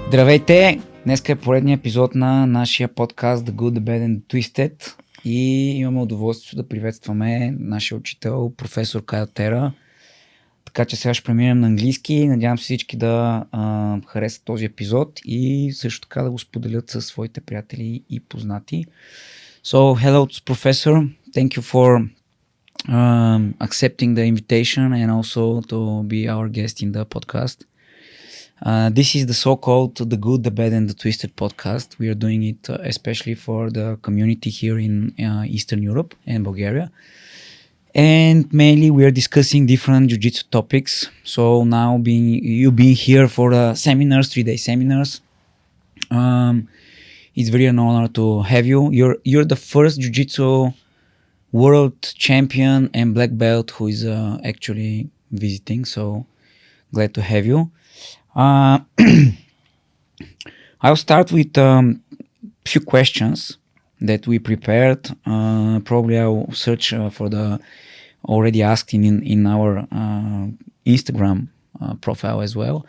Здравейте! Днеска е поредният епизод на нашия подкаст The Good, The Bad and The Twisted и имаме удоволствието да приветстваме нашия учител, професор Кайо Тера. Така че сега ще преминем на английски. Надявам се всички да харесат този епизод и също така да го споделят със своите приятели и познати. So, hello, Professor. Thank you for accepting the invitation and also to be our guest in the podcast. This is the so-called The Good, The Bad and The Twisted podcast. We are doing it especially for the community here in Eastern Europe and Bulgaria. And mainly we are discussing different Jiu Jitsu topics. So now you being here for the seminars, 3-day seminars, it's very an honor to have you. You're the first Jiu Jitsu world champion and black belt who is actually visiting. So glad to have you. I'll start with few questions that we prepared. Probably I'll search for the already asked in our Instagram profile as well.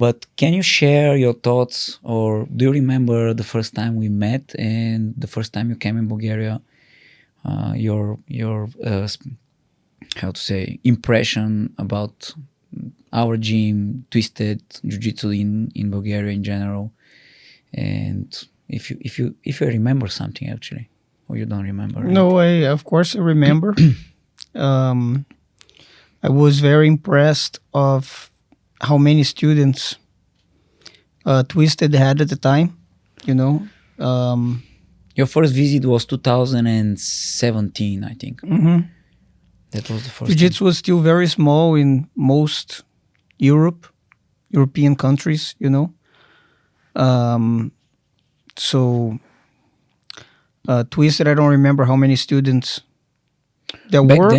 But can you share your thoughts, or do you remember the first time we met and the first time you came in Bulgaria? Your how to say impression about our gym, Twisted Jiu-Jitsu in Bulgaria in general, and if you remember something actually, or you don't remember. No, I of course remember. I was very impressed of how many students Twisted had at the time. You know, your first visit was 2017, I think. Mm-hmm. That was the first. Jiu-Jitsu was still very small in most European countries, you know. So Twisted, I don't remember how many students there were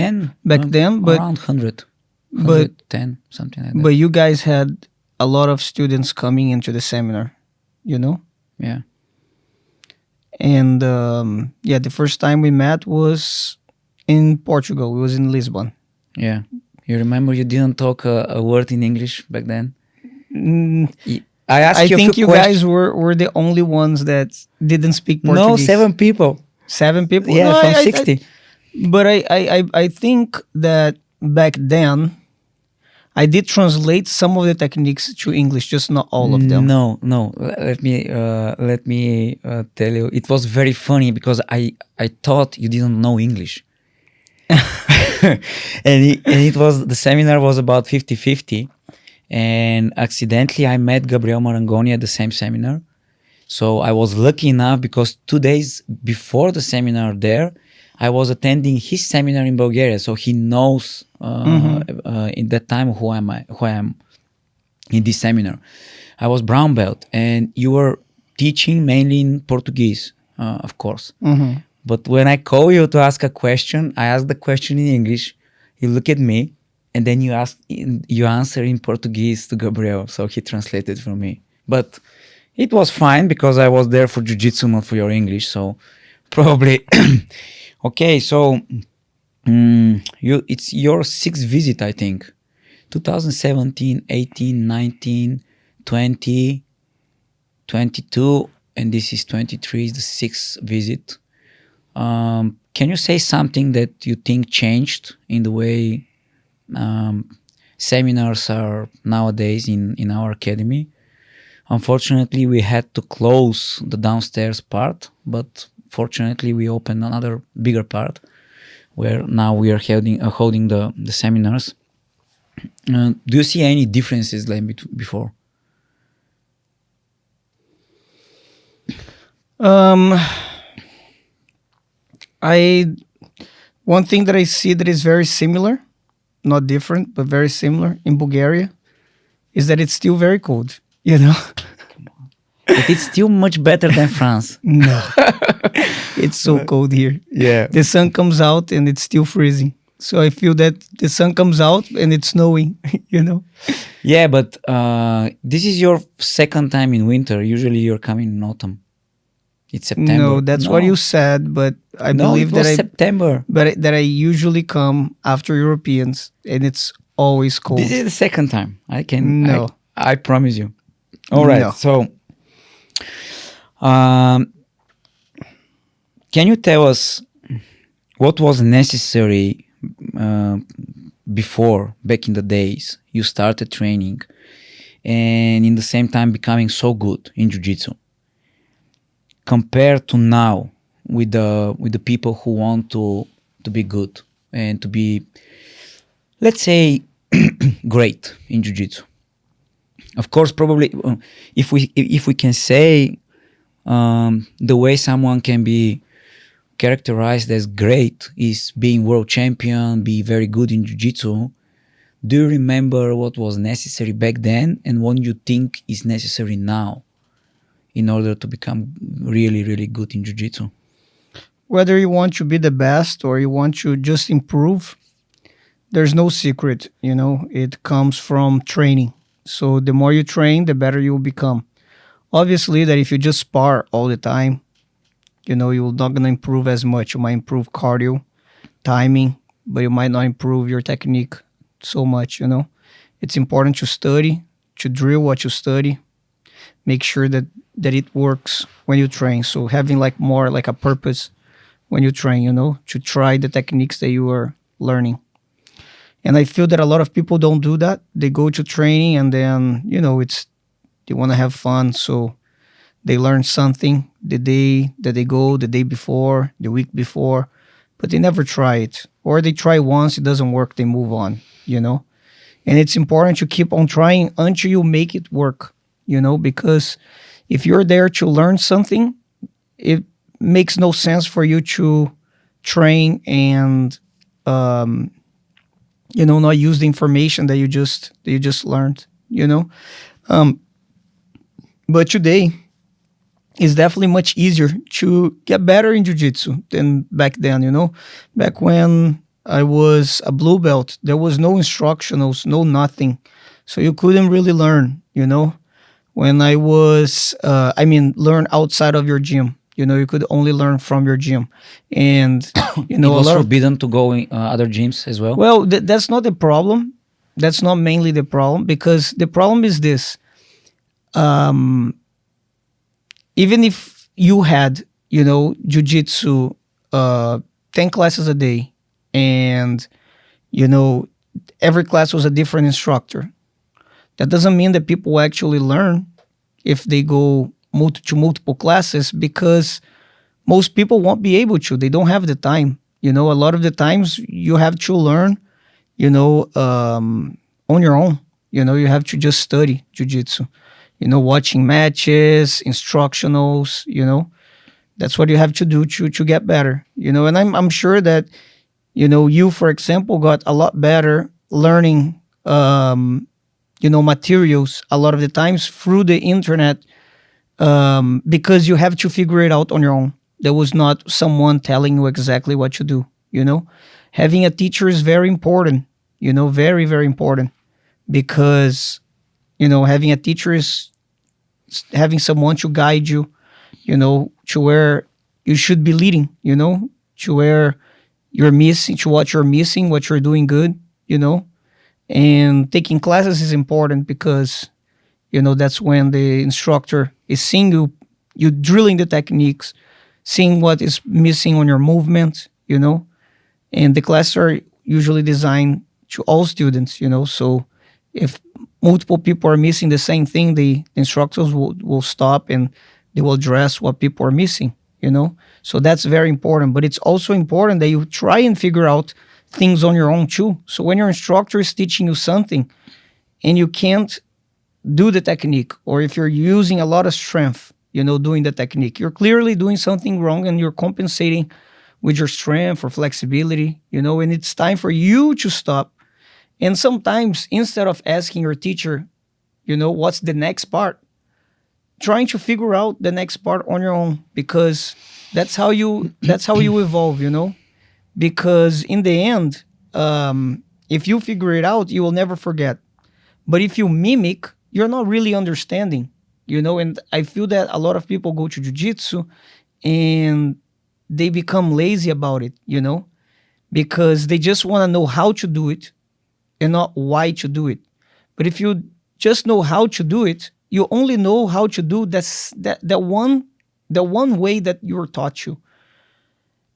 back then, but around 100, 110, something like that. But you guys had a lot of students coming into the seminar, you know. Yeah. And yeah, the first time we met was in Portugal. It was in Lisbon. Yeah. You remember you didn't talk a word in English back then? I asked you think you guys were the only ones that didn't speak Portuguese. No, 7 people. 7 people? Yeah, no, from 60. But I think that back then I did translate some of the techniques to English, just not all of them. No. Let me tell you. It was very funny because I thought you didn't know English. and it was, the seminar was about 50-50, and accidentally I met Gabriel Marangoni at the same seminar. So I was lucky enough because 2 days before the seminar there, I was attending his seminar in Bulgaria. So he knows in that time who I am in this seminar. I was brown belt, and you were teaching mainly in Portuguese, of course. Mm-hmm. But when I call you to ask a question, I ask the question in English, you look at me, and then you answer in Portuguese to Gabriel, so he translated for me. But it was fine because I was there for Jiu-Jitsu, not for your English, so probably... Okay, so it's your 6th visit, I think. 2017, 18, 19, 20, 22, and this is 23, is the 6th visit. Can you say something that you think changed in the way seminars are nowadays in our academy? Unfortunately, we had to close the downstairs part, but fortunately we opened another bigger part where now we are holding the seminars. Do you see any differences like before? One thing that I see that is very similar, not different, but very similar in Bulgaria, is that it's still very cold, you know. But it's still much better than France. No, it's so cold here. Yeah. The sun comes out and it's still freezing. So I feel that the sun comes out and it's snowing, you know. Yeah, but this is your second time in winter. Usually you're coming in autumn. It's September. No, that's what you said, but I believe that September. But that I usually come after Europeans, and it's always cold. This is the second time. No. I promise you. All right. No. So Um, can you tell us what was necessary before, back in the days, you started training and in the same time becoming so good in Jiu-Jitsu compared to now with the people who want to be good and to be, let's say, great in Jiu-Jitsu? Of course, probably if we can say the way someone can be characterized as great is being world champion, be very good in Jiu-Jitsu. Do you remember what was necessary back then and what you think is necessary now in order to become really, really good in Jiu-Jitsu? Whether you want to be the best or you want to just improve, there's no secret, it comes from training. So the more you train, the better you will become. Obviously, that if you just spar all the time, you're not going to improve as much. You might improve cardio, timing, but you might not improve your technique so much, It's important to study, to drill what you study, make sure that it works when you train. So having more like a purpose when you train, to try the techniques that you are learning. And I feel that a lot of people don't do that. They go to training and then, they want to have fun. So they learn something the day that they go, the day before, the week before, but they never try it. Or they try once, it doesn't work, they move on, And it's important to keep on trying until you make it work, because if you're there to learn something, it makes no sense for you to train and, not use the information that you just learned, But today, it's definitely much easier to get better in Jiu-Jitsu than back then, Back when I was a blue belt, there was no instructionals, no nothing. So you couldn't really learn, When I was, learn outside of your gym. You could only learn from your gym. And, it was forbidden to go in other gyms as well? Well, that's not the problem. That's not mainly the problem, because the problem is this. Even if you had, Jiu-Jitsu 10 classes a day and, every class was a different instructor, that doesn't mean that people actually learn if they go to multiple classes, because most people won't be able to. They don't have the time. A lot of the times you have to learn, on your own. You have to just study Jiu-Jitsu. Watching matches, instructionals, that's what you have to do to get better, and I'm sure that, you, for example, got a lot better learning, materials a lot of the times through the internet, because you have to figure it out on your own. There was not someone telling you exactly what to do, Having a teacher is very important, very, very important, because having a teacher is having someone to guide you, to where you should be leading, to where you're missing, to what you're missing, what you're doing good, And taking classes is important because, that's when the instructor is seeing you drilling the techniques, seeing what is missing on your movement, And the classes are usually designed to all students, So if multiple people are missing the same thing, the instructors will stop and they will address what people are missing, So that's very important. But it's also important that you try and figure out things on your own too. So when your instructor is teaching you something and you can't do the technique, or if you're using a lot of strength, doing the technique, you're clearly doing something wrong and you're compensating with your strength or flexibility, and it's time for you to stop. And sometimes, instead of asking your teacher, what's the next part, trying to figure out the next part on your own, because that's how you evolve, Because in the end, if you figure it out, you will never forget. But if you mimic, you're not really understanding, And I feel that a lot of people go to Jiu-Jitsu and they become lazy about it, Because they just want to know how to do it and not why to do it. But if you just know how to do it, you only know how to do that one way that you were taught you.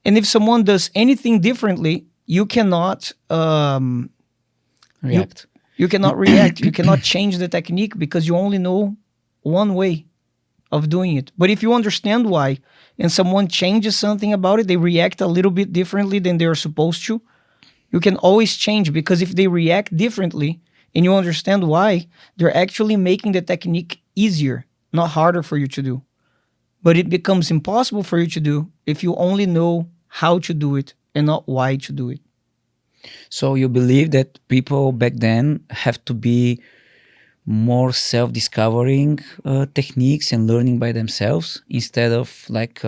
And if someone does anything differently, you cannot React. you cannot react. You cannot change the technique because you only know one way of doing it. But if you understand why, and someone changes something about it, they react a little bit differently than they're supposed to, you can always change, because if they react differently and you understand why, they're actually making the technique easier, not harder for you to do. But it becomes impossible for you to do if you only know how to do it and not why to do it. So you believe that people back then have to be more self-discovering techniques and learning by themselves instead of like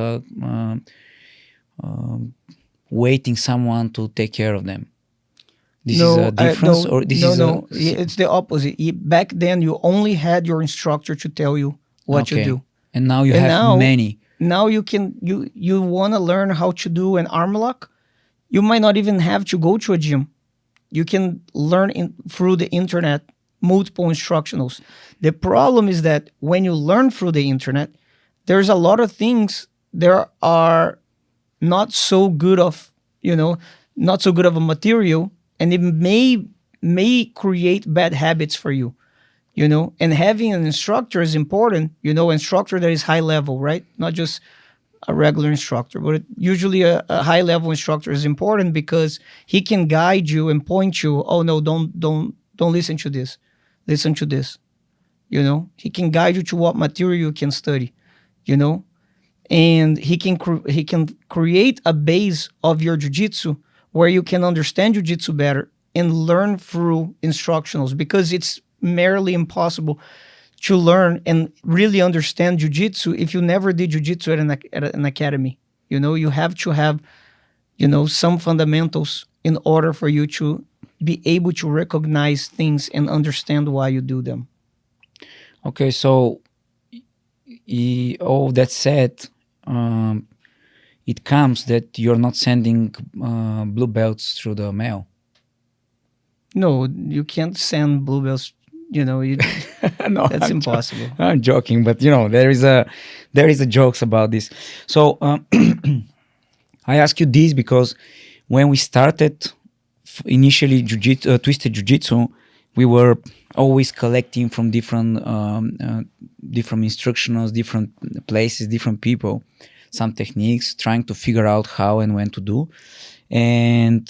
waiting someone to take care of them. This is a difference, or this is no. It's the opposite. Back then, you only had your instructor to tell you what you do. And now you And have now- many. Now you want to learn how to do an arm lock. You might not even have to go to a gym. You can learn through the internet, multiple instructionals. The problem is that when you learn through the internet, there's a lot of things there are not so good of, not so good of a material, and it may create bad habits for you. And having an instructor is important, instructor that is high level, right? Not just a regular instructor, but usually a high level instructor is important because he can guide you and point you. Oh no, don't listen to this. Listen to this. He can guide you to what material you can study, and he can create a base of your jiu-jitsu where you can understand jiu-jitsu better and learn through instructionals, because it's merely impossible to learn and really understand jiu-jitsu if you never did jiu-jitsu at an academy. You have to have, some fundamentals in order for you to be able to recognize things and understand why you do them. Okay, so all that said, it comes that you're not sending blue belts through the mail. No, you can't send blue belts. No, That's I'm impossible. I'm joking, but there is a jokes about this. So I ask you this because when we started initially Twisted Jiu-Jitsu, we were always collecting from different instructionals, different places, different people, some techniques, trying to figure out how and when to do. And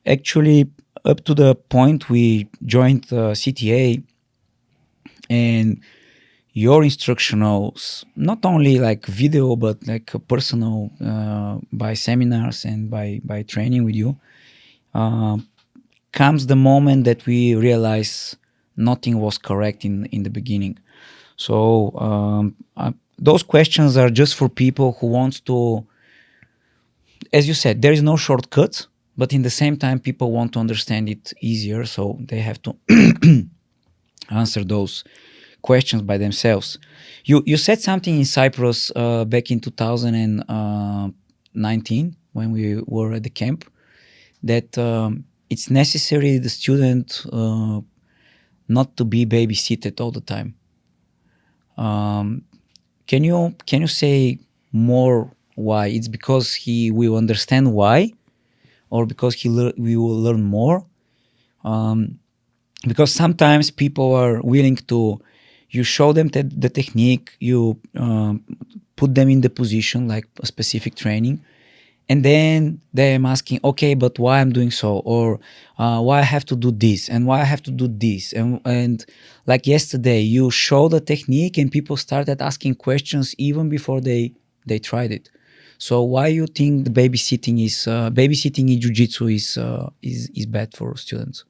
actually, up to the point we joined CTA, and your instructionals, not only like video, but like personal, by seminars and by training with you, comes the moment that we realize nothing was correct in the beginning. So those questions are just for people who want to, as you said, there is no shortcut, but in the same time, people want to understand it easier, so they have to answer those questions by themselves. You said something in Cyprus back in 2019 when we were at the camp, that it's necessary the student not to be babysitted all the time. Can you say more why? It's because he will understand why, or because we will learn more? Because sometimes people are willing to, you show them the technique, you put them in the position, like a specific training, and then they're asking, okay, but why I'm doing so, or why I have to do this, and why I have to do this, and like yesterday, you show the technique, and people started asking questions even before they tried it. So why you think the babysitting in jiu-jitsu is bad for students?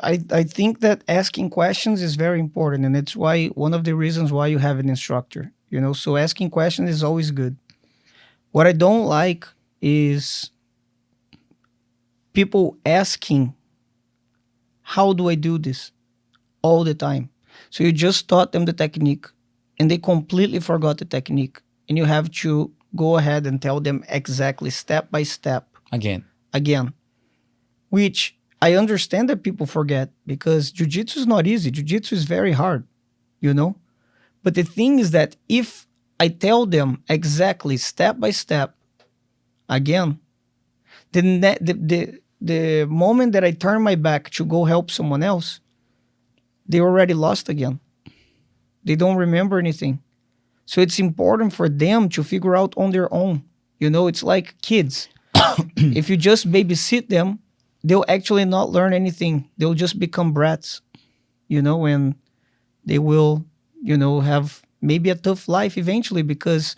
I think that asking questions is very important, and it's why one of the reasons why you have an instructor. So asking questions is always good. What I don't like is people asking, how do I do this, all the time? So you just taught them the technique and they completely forgot the technique, and you have to go ahead and tell them exactly step by step Again, which I understand that people forget, because jiu-jitsu is not easy. Jiu-jitsu is very hard. you know? But the thing is that if I tell them exactly step by step, again, the moment that I turn my back to go help someone else, they already lost again. They don't remember anything. So it's important for them to figure out on their own. You know, it's like kids. If you just babysit them, they'll actually not learn anything. They'll just become brats, you know, and they will, you know, have maybe a tough life eventually because,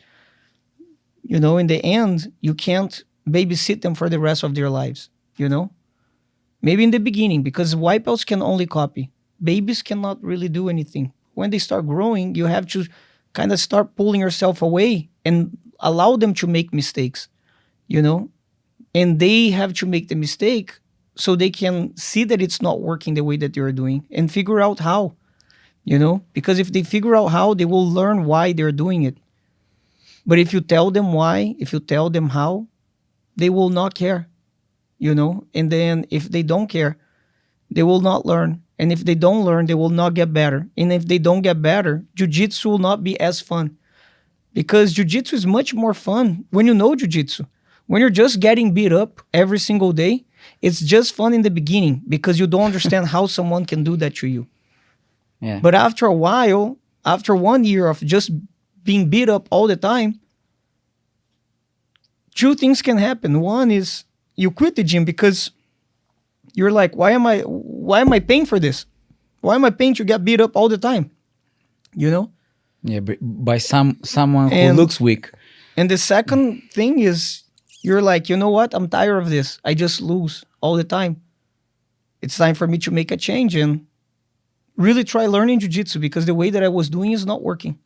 you know, in the end, you can't babysit them for the rest of their lives, you know? Maybe in the beginning, because wipeouts can only copy. Babies cannot really do anything. When they start growing, you have to kind of start pulling yourself away and allow them to make mistakes, you know? And they have to make the mistake so they can see that it's not working the way that you're doing and figure out how, you know? Because if they figure out how, they will learn why they're doing it. But if you tell them why, if you tell them how, they will not care, you know? And then if they don't care, they will not learn. And if they don't learn, they will not get better. And if they don't get better, Jiu-Jitsu will not be as fun. Because Jiu-Jitsu is much more fun when you know Jiu-Jitsu. When you're just getting beat up every single day, it's just fun in the beginning because you don't understand how someone can do that to you. Yeah. But after a while, after 1 year of just being beat up all the time, two things can happen. One is you quit the gym because you're like, why am I paying for this? Why am I paying to get beat up all the time? You know? Yeah, by someone who And- looks weak. And the second thing is you're like, you know what? I'm tired of this. I just lose all the time. It's time for me to make a change and really try learning jiu-jitsu because the way that I was doing is not working.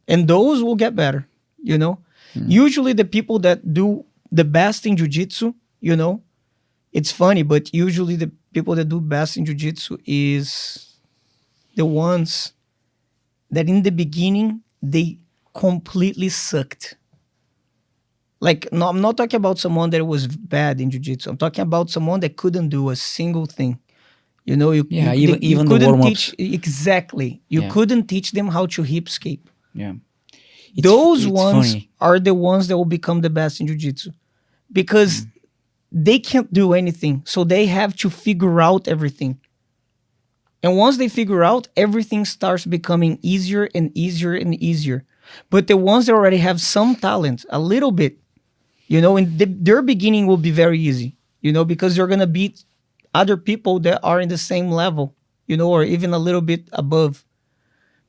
And those will get better, you know? Usually the people that do the best in jiu-jitsu, you know, it's funny, but usually the people that do best in jiu-jitsu is the ones that in the beginning, they completely sucked. Like, no, I'm not talking about someone that was bad in jiu-jitsu. I'm talking about someone that couldn't do a single thing. You know, you Even the couldn't warm-ups. teach exactly. You Yeah. couldn't teach them how to hip escape. Yeah. Those it's ones funny. are the ones that will become the best in jiu-jitsu because they can't do anything. So they have to figure out everything. And once they figure out, everything starts becoming easier and easier and easier. But the ones that already have some talent, a little bit, you know, in their beginning will be very easy, you know, because they're going to beat other people that are in the same level, you know, or even a little bit above.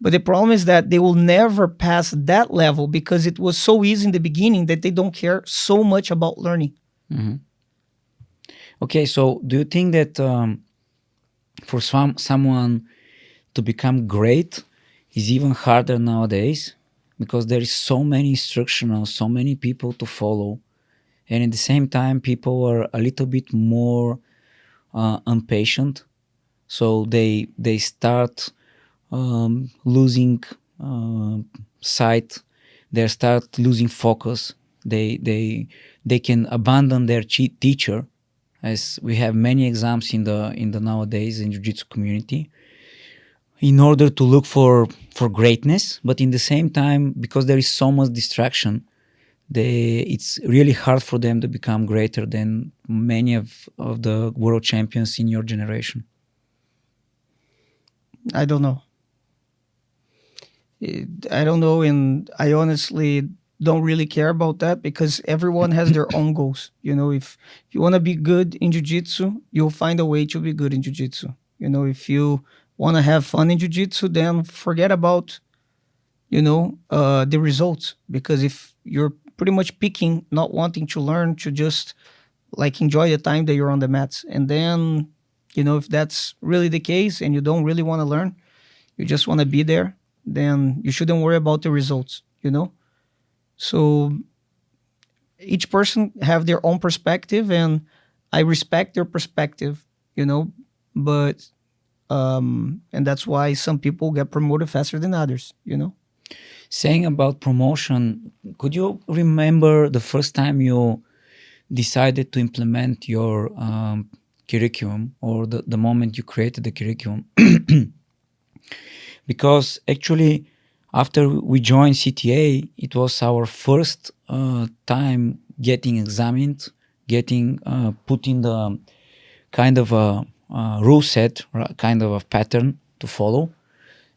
But the problem is that they will never pass that level because it was so easy in the beginning that they don't care so much about learning. Okay, so do you think that for someone to become great is even harder nowadays? Because there is so many instructionals, so many people to follow. And at the same time, people are a little bit more impatient. So they start losing sight. They start losing focus. They can abandon their teacher, as we have many examples in the nowadays in jiu-jitsu community, in order to look for greatness. But in the same time, because there is so much distraction, it's really hard for them to become greater than many of the world champions in your generation. I don't know. I don't know, and I honestly don't really care about that because everyone has their own goals. You know, if you want to be good in jiu-jitsu, you'll find a way to be good in jiu-jitsu. You know, if you want to have fun in jiu-jitsu, then forget about, you know, the results. Because if you're pretty much picking not wanting to learn, to just like enjoy the time that you're on the mats, and then, you know, if that's really the case and you don't really want to learn, you just want to be there, then you shouldn't worry about the results, you know? So each person have their own perspective and I respect their perspective, you know, but and that's why some people get promoted faster than others, you know? Saying about promotion, could you remember the first time you decided to implement your curriculum, or the moment you created the curriculum? because actually after we joined CTA, it was our first time getting examined, getting put in the kind of a rule set, kind of a pattern to follow.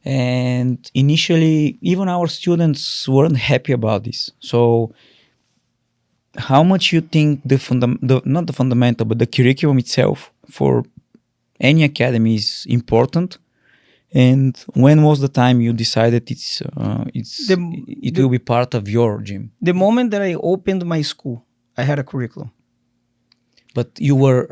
And initially, even our students weren't happy about this. So how much you think not the fundamental, but the curriculum itself for any academy is important? And when was the time you decided it will be part of your gym? The moment that I opened my school, I had a curriculum. But you were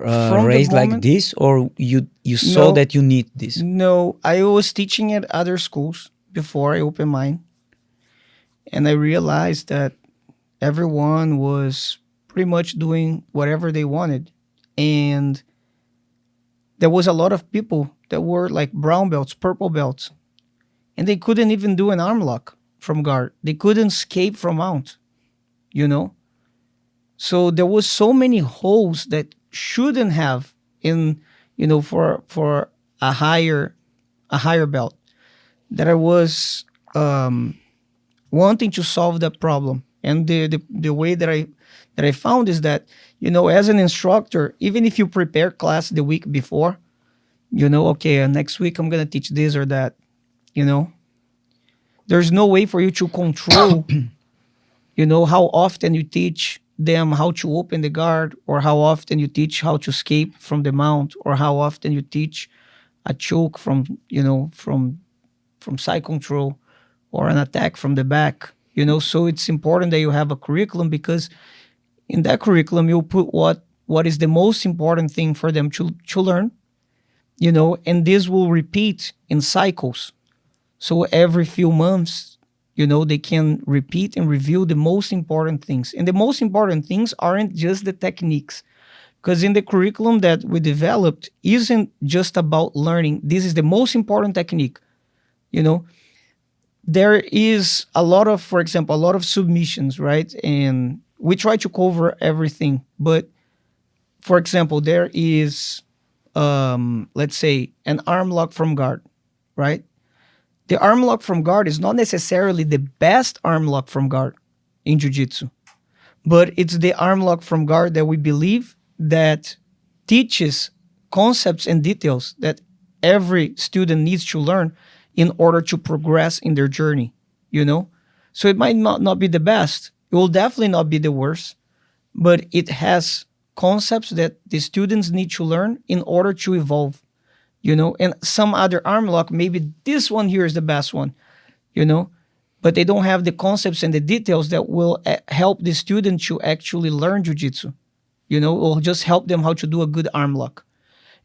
raised like this, or you saw that you need this? No, I was teaching at other schools before I opened mine. And I realized that everyone was pretty much doing whatever they wanted. And there was a lot of people that were like brown belts, purple belts. And they couldn't even do an arm lock from guard. They couldn't escape from mount, you know? So there was so many holes that shouldn't have in, you know, for a higher belt, that I was wanting to solve that problem. And the way that I found is that, you know, as an instructor, even if you prepare class the week before, you know, okay, next week I'm gonna teach this or that, you know, there's no way for you to control, you know, how often you teach them how to open the guard, or how often you teach how to escape from the mount, or how often you teach a choke from, you know, from side control, or an attack from the back, you know. So it's important that you have a curriculum, because in that curriculum you'll put what is the most important thing for them to learn, you know, and this will repeat in cycles. So every few months, you know, they can repeat and review the most important things. And the most important things aren't just the techniques, because in the curriculum that we developed isn't just about learning, this is the most important technique, you know. There is a lot of, for example, a lot of submissions, right? And we try to cover everything. But, for example, there is, let's say, an arm lock from guard, right? The arm lock from guard is not necessarily the best arm lock from guard in Jiu Jitsu, but it's the arm lock from guard that we believe that teaches concepts and details that every student needs to learn in order to progress in their journey, you know? So it might not be the best. It will definitely not be the worst, but it has concepts that the students need to learn in order to evolve. You know, and some other arm lock, maybe this one here is the best one, you know, but they don't have the concepts and the details that will help the student to actually learn jiu-jitsu, you know, or just help them how to do a good arm lock.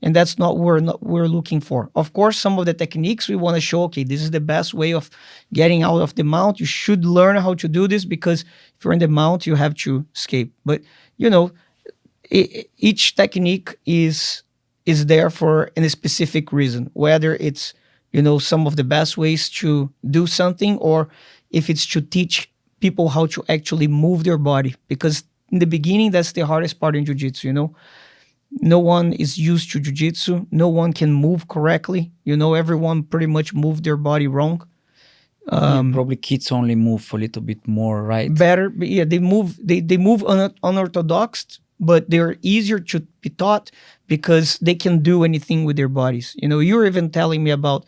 And that's not what we're looking for. Of course, some of the techniques we want to show, okay, this is the best way of getting out of the mount. You should learn how to do this, because if you're in the mount, you have to escape. But, you know, each technique is there for a specific reason, whether it's, you know, some of the best ways to do something, or if it's to teach people how to actually move their body. Because in the beginning, that's the hardest part in jiu-jitsu, you know. No one is used to jiu-jitsu. No one can move correctly. You know, everyone pretty much moved their body wrong. Probably kids only move a little bit more, right? Better, but yeah, they move unorthodox, but they're easier to be taught because they can do anything with their bodies. You know, you're even telling me about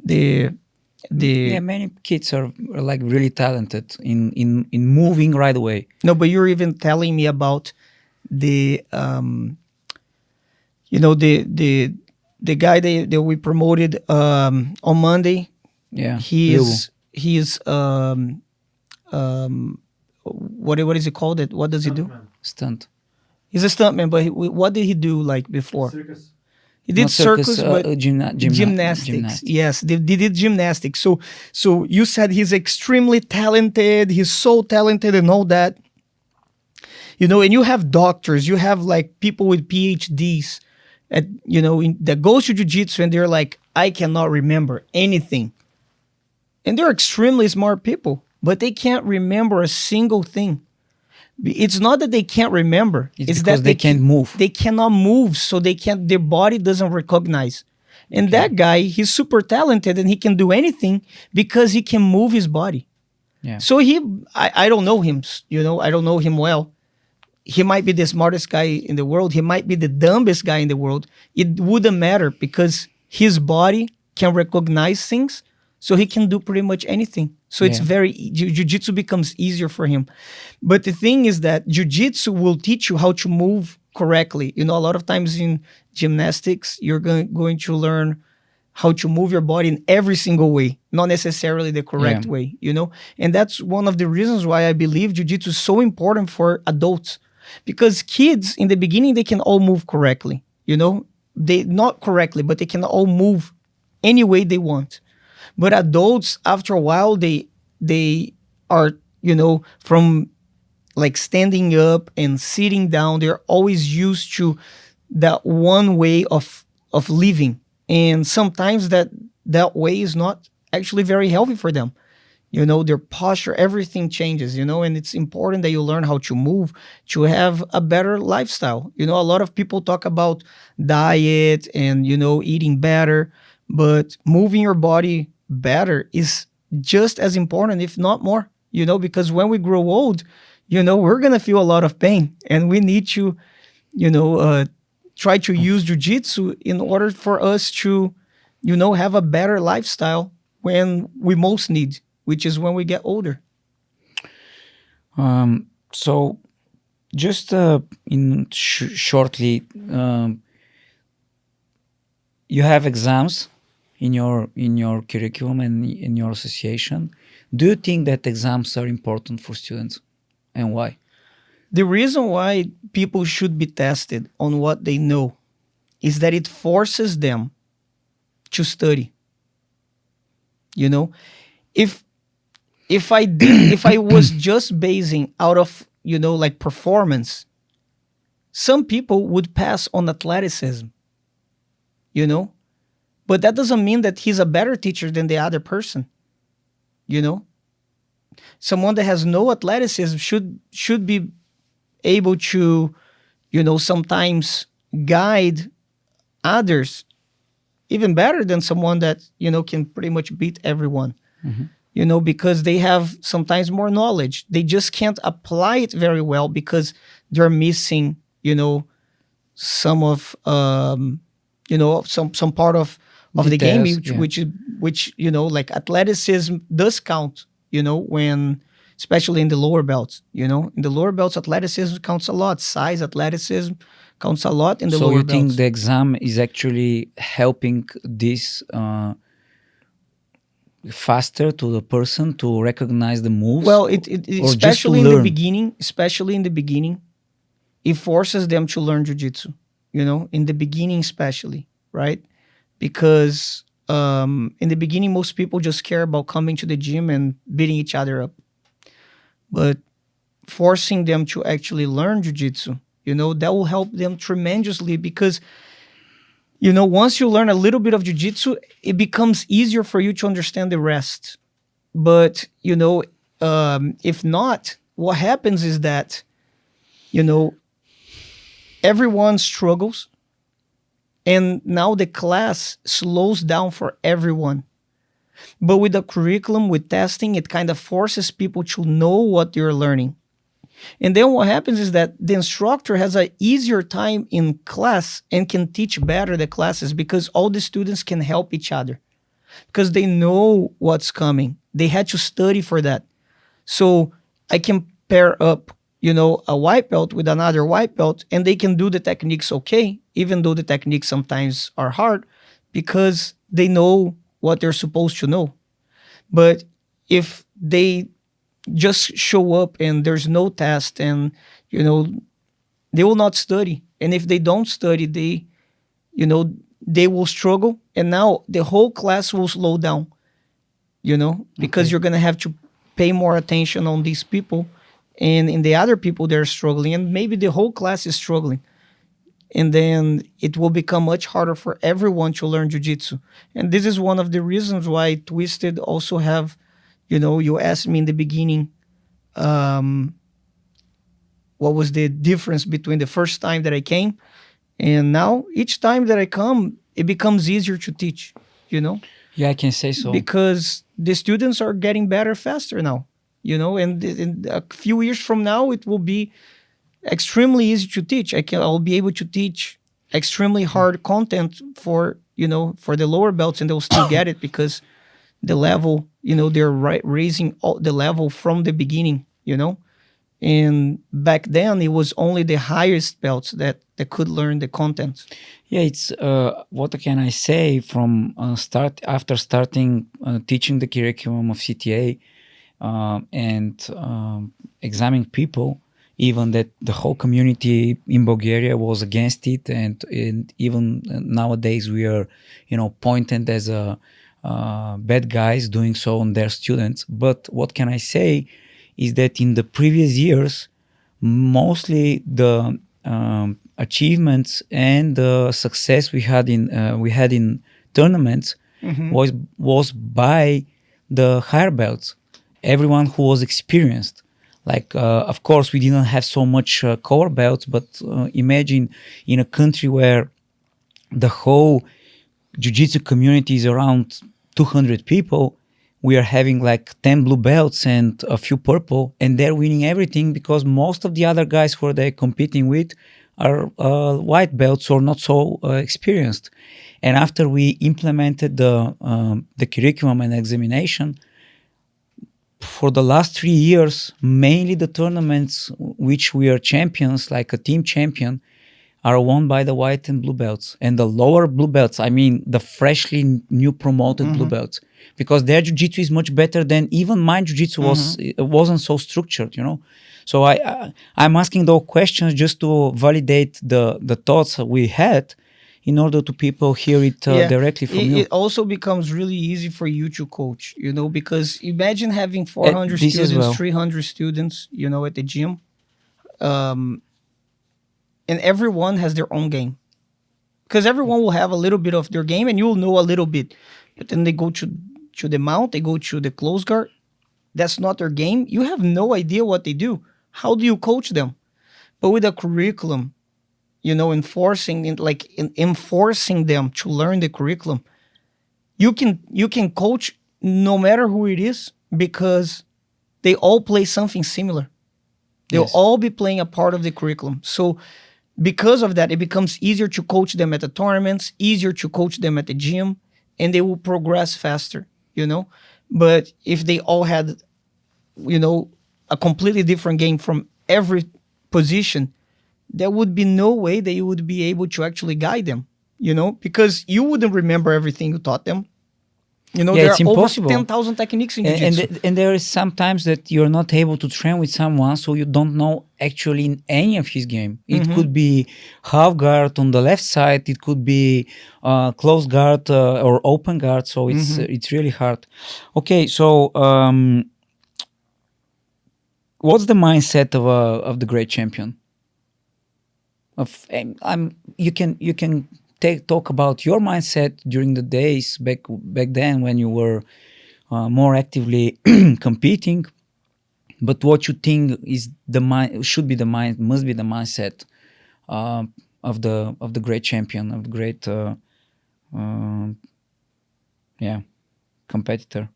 the yeah, many kids are like really talented in moving right away. No, but you're even telling me about the you know, the guy that we promoted on Monday. Yeah, he is what is it called? What does he do? Stunt. He's a stuntman, but what did he do like before? Circus. He did circus, but gymnastics. Yes, they did gymnastics. So you said he's extremely talented. He's so talented and all that. You know, and you have doctors, you have like people with PhDs, you know, that goes to jiu-jitsu and they're like, I cannot remember anything. And they're extremely smart people, but they can't remember a single thing. It's not that they can't remember. It's that they can't move. They cannot move, so they can't. Their body doesn't recognize. And that guy, he's super talented and he can do anything because he can move his body. Yeah. So I don't know him, I don't know him well. He might be the smartest guy in the world. He might be the dumbest guy in the world. It wouldn't matter because his body can recognize things, so he can do pretty much anything. So it's jiu-jitsu becomes easier for him. But the thing is that jiu-jitsu will teach you how to move correctly. A lot of times in gymnastics, you're going to learn how to move your body in every single way, not necessarily the correct way, And that's one of the reasons why I believe jiu-jitsu is so important for adults. Because kids, in the beginning, they can all move correctly, They not correctly, but they can all move any way they want. But adults, after a while, they are, from like standing up and sitting down, they're always used to that one way of living. And sometimes that way is not actually very healthy for them. Their posture, everything changes, and it's important that you learn how to move to have a better lifestyle. A lot of people talk about diet and, eating better, but moving your body better is just as important, if not more, because when we grow old, we're going to feel a lot of pain and we need to, try to use jiu-jitsu in order for us to, have a better lifestyle when we most need, which is when we get older. So just shortly, you have exams in your curriculum and in your association. Do you think that exams are important for students, and why? The reason why people should be tested on what they know is that it forces them to study. If I was just basing out of, like performance, some people would pass on athleticism, but that doesn't mean that he's a better teacher than the other person, Someone that has no athleticism should be able to, sometimes guide others even better than someone that, can pretty much beat everyone. Mm-hmm. Because they have sometimes more knowledge. They just can't apply it very well because they're missing, some of, some part of the game, which like athleticism does count, when, especially in the lower belts, in the lower belts, athleticism counts a lot. Size, athleticism counts a lot in the lower belts. So you think the exam is actually helping this faster to the person to recognize the moves? Well, it especially in the beginning, it forces them to learn jiu-jitsu, in the beginning especially, right? Because in the beginning, most people just care about coming to the gym and beating each other up. But forcing them to actually learn jiu-jitsu, that will help them tremendously because, once you learn a little bit of jiu-jitsu, it becomes easier for you to understand the rest. But, if not, what happens is that, everyone struggles. And now the class slows down for everyone. But with the curriculum, with testing, it kind of forces people to know what they're learning. And then what happens is that the instructor has an easier time in class and can teach better the classes because all the students can help each other because they know what's coming. They had to study for that. So I can pair up, a white belt with another white belt and they can do the techniques okay, even though the techniques sometimes are hard because they know what they're supposed to know. But if they just show up and there's no test and, they will not study. And if they don't study, they will struggle. And now the whole class will slow down, because you're going to have to pay more attention on these people and in the other people they're struggling. And maybe the whole class is struggling. And then it will become much harder for everyone to learn jiu-jitsu. And this is one of the reasons why Twisted also have, you asked me in the beginning, what was the difference between the first time that I came and now each time that I come, it becomes easier to teach, you know? Yeah, I can say so. Because the students are getting better faster now, you know, and in a few years from now, it will be extremely easy to teach. I'll be able to teach extremely hard content for, you know, for the lower belts, and they'll still get it because the level, you know, they're raising the level from the beginning, you know. And back then, it was only the highest belts that could learn the content. Yeah, it's what can I say from after starting teaching the curriculum of CTA and examining people, even that the whole community in Bulgaria was against it, and even nowadays we are, you know, pointed as bad guys doing so on their students. But what can I say is that in the previous years, mostly the achievements and the success we had in tournaments was by the higher belts, everyone who was experienced. Like, of course, we didn't have so much core belts, but imagine in a country where the whole jiu-jitsu community is around 200 people, we are having like 10 blue belts and a few purple, and they're winning everything because most of the other guys who they're competing with are white belts or not so experienced. And after we implemented the curriculum and examination, for the last 3 years, mainly the tournaments which we are champions, like a team champion, are won by the white and blue belts. And the lower blue belts, I mean the freshly new promoted blue belts, because their jiu-jitsu is much better than even my jiu-jitsu wasn't so structured, you know. So I'm asking those questions just to validate the thoughts we had in order to people hear it directly from you. It also becomes really easy for you to coach, you know, because imagine having 400 this as students, well. 300 students, you know, at the gym. And everyone has their own game. Because everyone will have a little bit of their game and you'll know a little bit. But then they go to the mount, they go to the close guard. That's not their game. You have no idea what they do. How do you coach them? But with a curriculum, you know, enforcing them to learn the curriculum, you can coach no matter who it is because they all play something similar. They'll all be playing a part of the curriculum. So because of that, it becomes easier to coach them at the tournaments, easier to coach them at the gym, and they will progress faster, you know. But if they all had, you know, a completely different game from every position, there would be no way that you would be able to actually guide them, you know, because you wouldn't remember everything you taught them. You know, there it's are impossible. over 10,000 techniques in jiu-jitsu. And there is sometimes that you're not able to train with someone, so you don't know actually in any of his game. It could be half guard on the left side, it could be close guard or open guard, so it's really hard. Okay, so what's the mindset of the great champion? You can talk about your mindset during the days back then when you were more actively competing, but what you think is must be the mindset of the great champion, of the great competitor.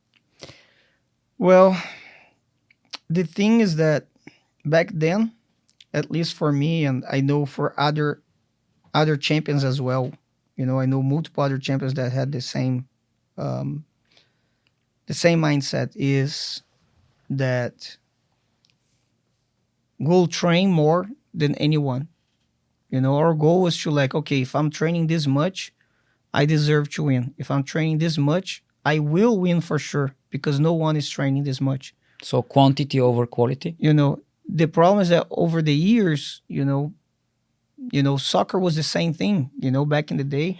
Well, the thing is that back then, at least for me, and I know for other champions as well, you know, I know multiple other champions that had the same mindset, is that we'll train more than anyone. You know, our goal was to like, okay, if I'm training this much, I deserve to win. If I'm training this much, I will win for sure because no one is training this much. So quantity over quality? You know, the problem is that over the years, you know, soccer was the same thing. You know, back in the day,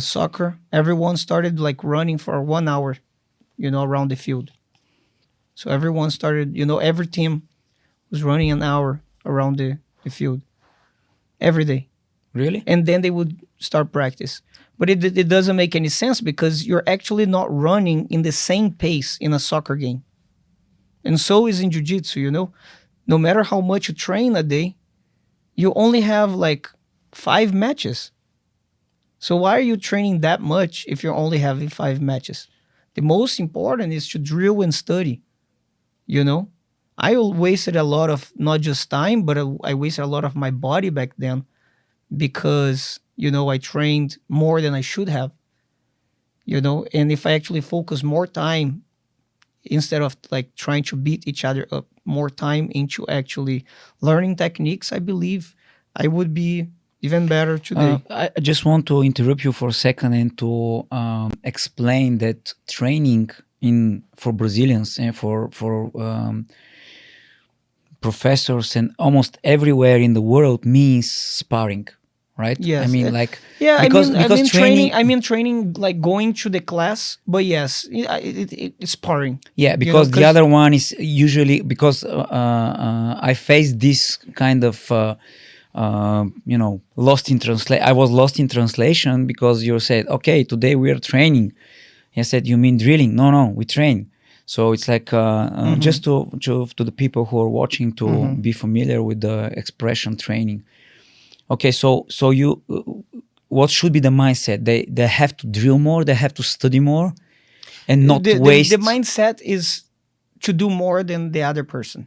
soccer, everyone started like running for 1 hour, you know, around the field. So everyone started, you know, every team was running an hour around the field every day. Really? And then they would start practice. But it doesn't make any sense because you're actually not running in the same pace in a soccer game. And so is in jiu-jitsu, you know. No matter how much you train a day, you only have like 5 matches. So why are you training that much if you're only having 5 matches? The most important is to drill and study. You know, I wasted a lot of not just time, but I wasted a lot of my body back then because I trained more than I should have. And if I actually focus more time instead of like trying to beat each other up, more time into actually learning techniques, I believe I would be even better today. I just want to interrupt you for a second and to explain that training for Brazilians and for professors and almost everywhere in the world means sparring, right? Yes. I mean, like because training. I mean training like going to the class, but yes, it's sparring. Yeah, because the other one is usually because I faced this kind of lost in translation. I was lost in translation because you said, okay, today we are training. I said, you mean drilling? No, we train. So it's like just to the people who are watching to be familiar with the expression training. Okay, so you, what should be the mindset? They have to drill more, they have to study more, and not waste. The mindset is to do more than the other person.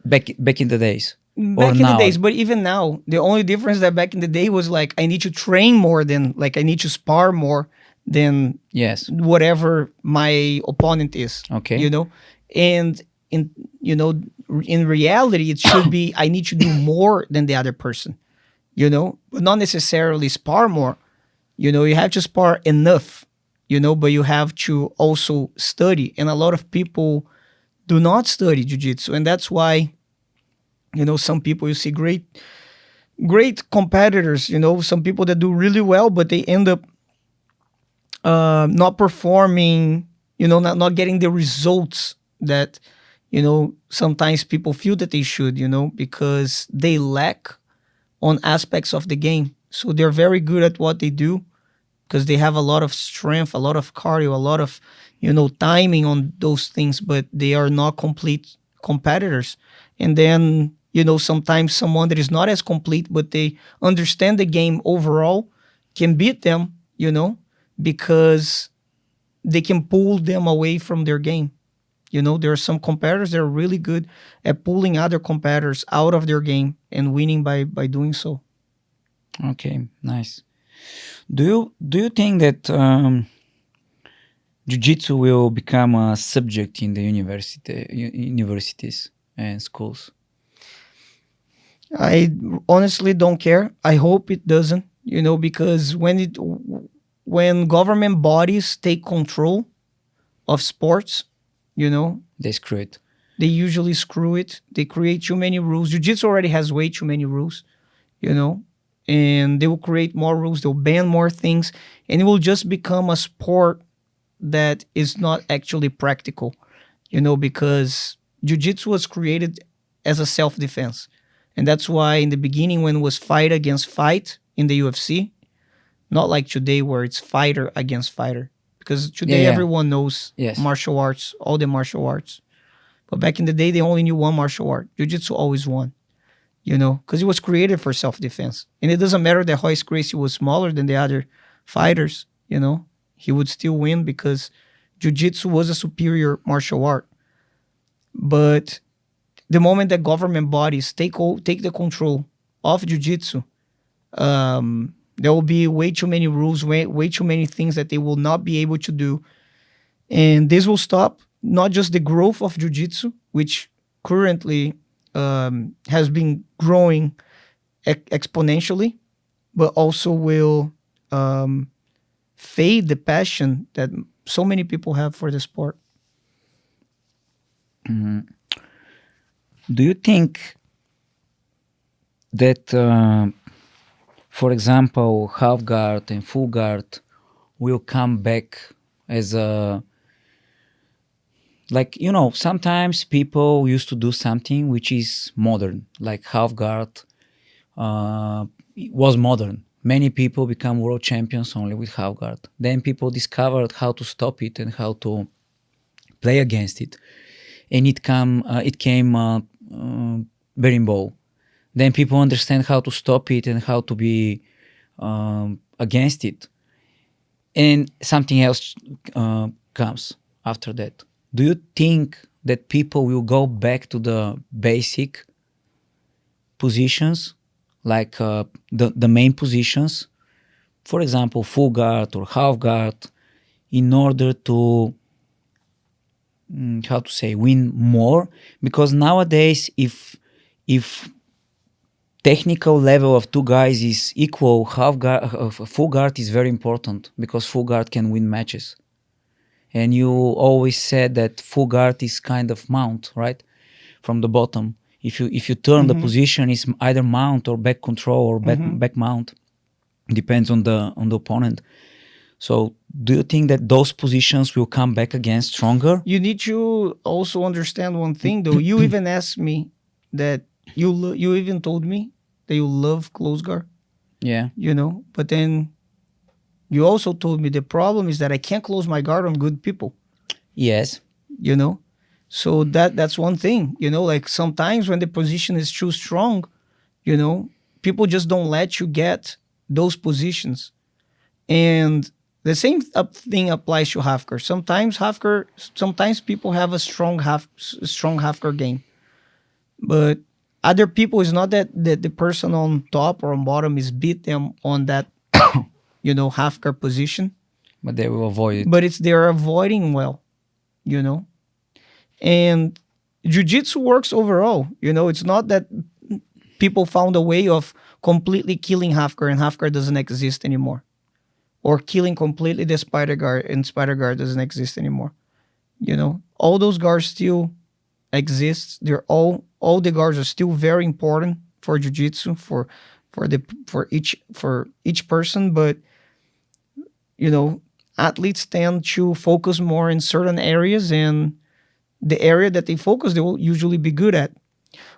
Back in the days. Back in the days, but even now, the only difference that back in the day was like I need to train more than like I need to spar more than whatever my opponent is. Okay. And in reality, it should be I need to do more than the other person. But not necessarily spar more. You have to spar enough. But you have to also study, and a lot of people do not study jiu-jitsu, and that's why some people you see great competitors. Some people that do really well, but they end up not performing, not getting the results that, sometimes people feel that they should, because they lack on aspects of the game. So they're very good at what they do because they have a lot of strength, a lot of cardio, a lot of, timing on those things, but they are not complete competitors. And then, sometimes someone that is not as complete, but they understand the game overall can beat them, because they can pull them away from their game. There are some competitors that are really good at pulling other competitors out of their game and winning by doing so. Okay, nice. Do you think that Jiu-Jitsu will become a subject in the universities and schools? I honestly don't care. I hope it doesn't, because when government bodies take control of sports, they screw it. They usually screw it. They create too many rules. Jiu-Jitsu already has way too many rules, and they will create more rules. They'll ban more things, and it will just become a sport that is not actually practical, because Jiu-Jitsu was created as a self-defense. And that's why in the beginning, when it was fight against fight in the UFC, not like today where it's fighter against fighter. Because today everyone knows martial arts, all the martial arts. But back in the day, they only knew one martial art. Jiu-Jitsu always won, because it was created for self-defense. And it doesn't matter that Royce Gracie was smaller than the other fighters, he would still win because Jiu-Jitsu was a superior martial art. But the moment that government bodies take the control of Jiu-Jitsu, there will be way too many rules, way too many things that they will not be able to do. And this will stop not just the growth of Jiu-Jitsu, which currently has been growing exponentially, but also will fade the passion that so many people have for the sport. Mm-hmm. Do you think that, for example, half guard and full guard will come back as a, like, sometimes people used to do something which is modern, like half guard was modern. Many people become world champions only with half guard. Then people discovered how to stop it and how to play against it. And it came berimbau. Then people understand how to stop it and how to be against it, and something else comes after that. Do you think that people will go back to the basic positions, like the main positions, for example, full guard or half guard, in order to win more? Because nowadays, if technical level of two guys is equal, full guard is very important, because full guard can win matches. And you always said that full guard is kind of mount, right, from the bottom. If you turn the position, it's either mount or back control or back mount, depends on the opponent. So do you think that those positions will come back again stronger? You need to also understand one thing, though. You even asked me that you even told me that you love close guard. Yeah. But then you also told me the problem is that I can't close my guard on good people. Yes. So that's one thing. Like sometimes when the position is too strong, people just don't let you get those positions. And the same thing applies to half guard. Sometimes people have a strong half guard game, but other people, is not that the person on top or on bottom is beat them on that half guard position, But they will avoid it. but they're avoiding well. And jiu-jitsu works overall. It's not that people found a way of completely killing half guard and half guard doesn't exist anymore, or killing completely the spider guard and spider guard doesn't exist anymore. All those guards still exist. They're all the guards are still very important for jiu-jitsu, for each person. But athletes tend to focus more in certain areas, and the area that they focus, they will usually be good at.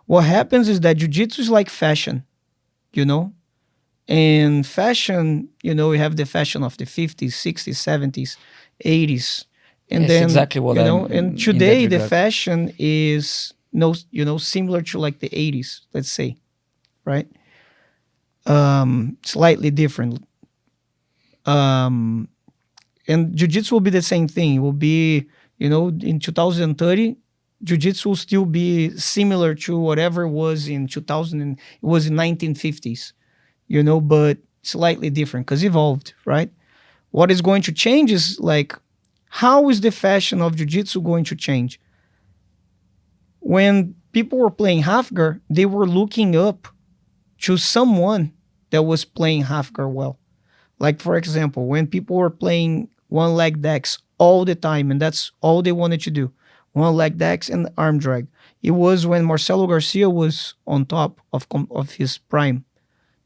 What happens is that jiu-jitsu is like fashion, and fashion, we have the fashion of the 50s, 60s, 70s, 80s. And Yes, then, exactly what I'm and in today that the regard. fashion is, similar to like the 80s, let's say, right? Slightly different. And jiu-jitsu will be the same thing. It will be, in 2030, jiu-jitsu will still be similar to whatever was in 2000, it was in 1950s, but slightly different because evolved, right? What is going to change is like, how is the fashion of jiu-jitsu going to change? When people were playing half guard, they were looking up to someone that was playing half guard well. Like, for example, when people were playing one leg decks all the time, and that's all they wanted to do, one leg decks and arm drag. It was when Marcelo Garcia was on top of his prime,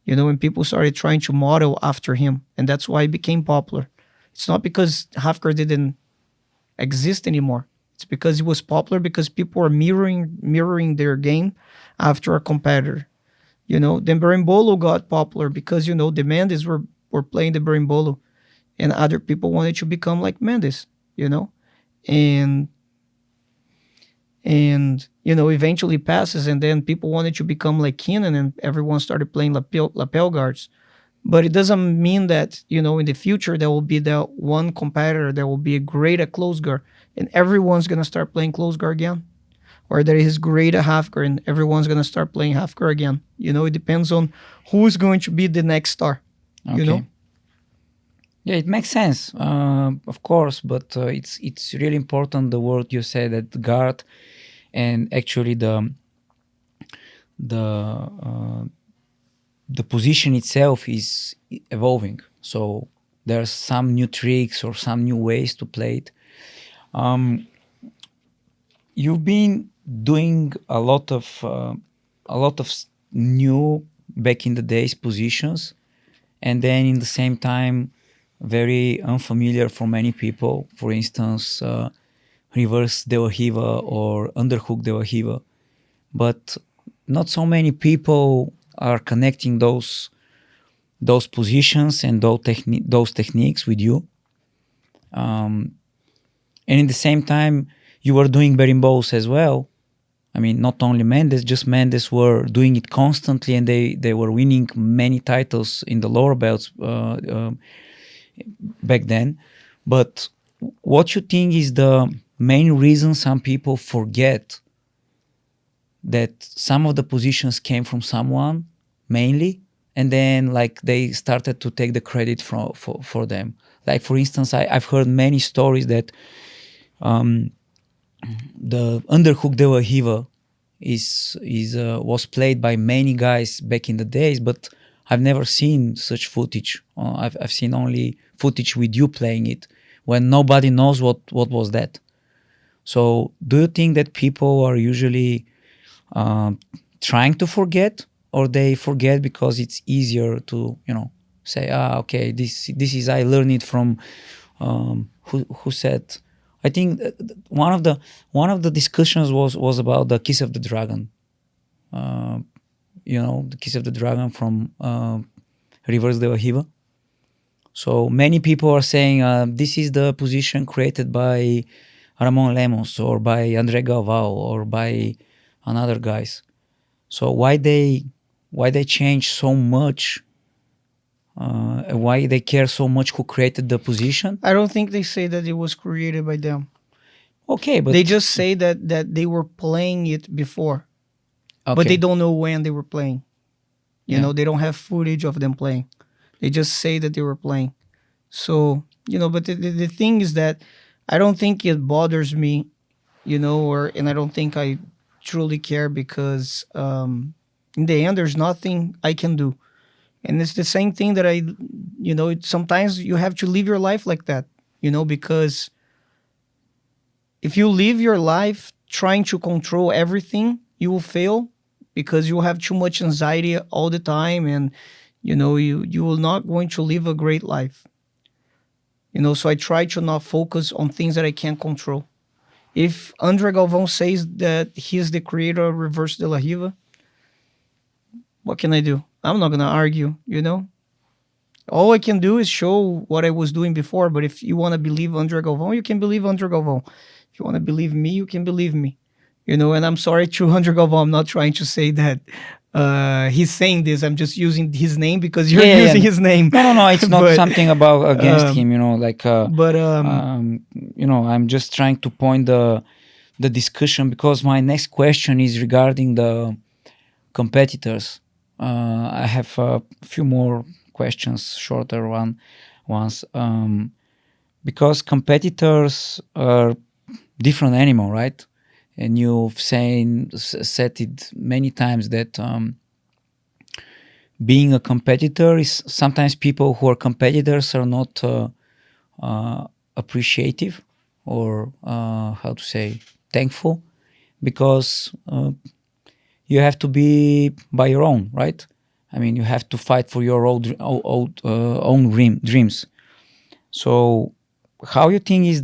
when people started trying to model after him, and that's why it became popular. It's not because half guard didn't exist anymore. It's because it was popular, because people were mirroring their game after a competitor. Then berimbolo got popular because, the Mendes were playing the berimbolo, and other people wanted to become like Mendes, and eventually passes, and then people wanted to become like Keenan, and everyone started playing lapel guards. But it doesn't mean that, in the future, there will be that one competitor that will be a great at close guard, and everyone's going to start playing close guard again. Or there is great at half guard, and everyone's going to start playing half guard again. It depends on who is going to be the next star, Okay. Yeah, it makes sense, of course, but it's really important, the word you said, that guard, and actually the position itself is evolving. So there's some new tricks or some new ways to play it. You've been doing a lot of new, back in the days, positions, and then in the same time very unfamiliar for many people. For instance, reverse de ojiva or underhook de ojiva. But not so many people are connecting those positions and those techniques with you. And in the same time, you were doing berimbolos as well. I mean, not only Mendes, just Mendes were doing it constantly, and they were winning many titles in the lower belts back then. But what you think is the main reason some people forget that some of the positions came from someone mainly, and then like they started to take the credit for them? Like, for instance, I've heard many stories that the underhook de la Riva was played by many guys back in the days, but I've never seen such footage. I've seen only footage with you playing it, when nobody knows what was that. So do you think that people are usually trying to forget, or they forget because it's easier to, say, okay, this is, I learned it from who said? I think one of the discussions was about the Kiss of the Dragon. The Kiss of the Dragon from Reverse de la Riva. So many people are saying this is the position created by Ramon Lemos or by Andre Galvao or by another guys. So why they change so much? Why they care so much who created the position? I don't think they say that it was created by them. Okay, but they just say that they were playing it before, but they don't know when they were playing. They don't have footage of them playing. They just say that they were playing. So, but the thing is that I don't think it bothers me, and I don't think I truly care, because in the end, there's nothing I can do. And it's the same thing that sometimes you have to live your life like that, because if you live your life trying to control everything, you will fail, because you have too much anxiety all the time, and you will not going to live a great life. So I try to not focus on things that I can't control. If Andre Galvão says that he is the creator of Reverse de la Riva, what can I do? I'm not going to argue, All I can do is show what I was doing before. But if you want to believe Andre Galvão, you can believe Andre Galvão. If you want to believe me, you can believe me. And I'm sorry to Andre Galvão. I'm not trying to say that he's saying this. I'm just using his name because you're using his name. No. It's not something about against him, I'm just trying to point the discussion, because my next question is regarding the competitors. I have a few more questions, shorter ones, because competitors are different animal, right? And you've said it many times that being a competitor is, sometimes people who are competitors are not appreciative, or how to say, thankful, because you have to be by your own, right? I mean, you have to fight for your own dreams. So how you think is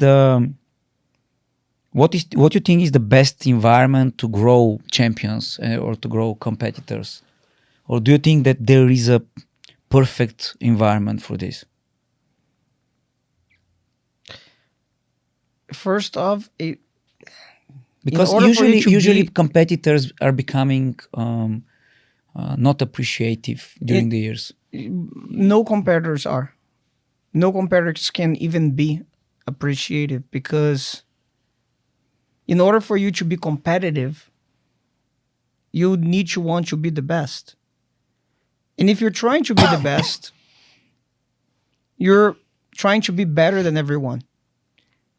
what you think is the best environment to grow champions or to grow competitors? Or do you think that there is a perfect environment for this? First off, because usually competitors are becoming not appreciative during the years. No competitors are. No competitors can even be appreciative, because in order for you to be competitive, you need to want to be the best. And if you're trying to be the best, you're trying to be better than everyone.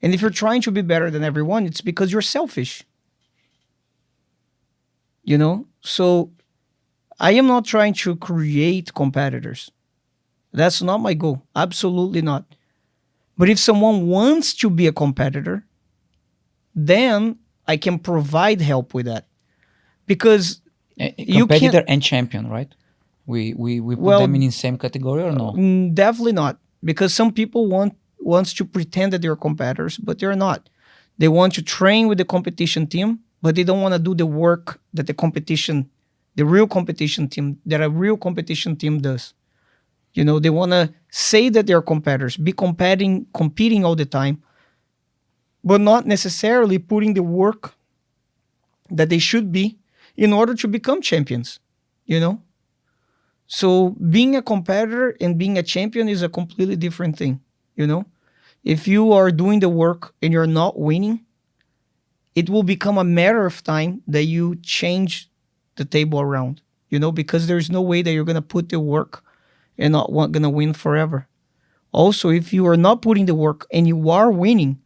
And if you're trying to be better than everyone, it's because you're selfish. So I am not trying to create competitors. That's not my goal. Absolutely not. But if someone wants to be a competitor, then I can provide help with that. Because competitor and champion, right? We put them in the same category, or no? Definitely not. Because some people wants to pretend that they're competitors, but they're not. They want to train with the competition team, but they don't want to do the work that the real competition team does. They want to say that they're competitors, be competing all the time, but not necessarily putting the work that they should be in order to become champions, you know? So being a competitor and being a champion is a completely different thing, you know? If you are doing the work and you're not winning, it will become a matter of time that you change the table around, you know, because there's no way that you're going to put the work and not going to win forever. Also, if you are not putting the work and you are winning,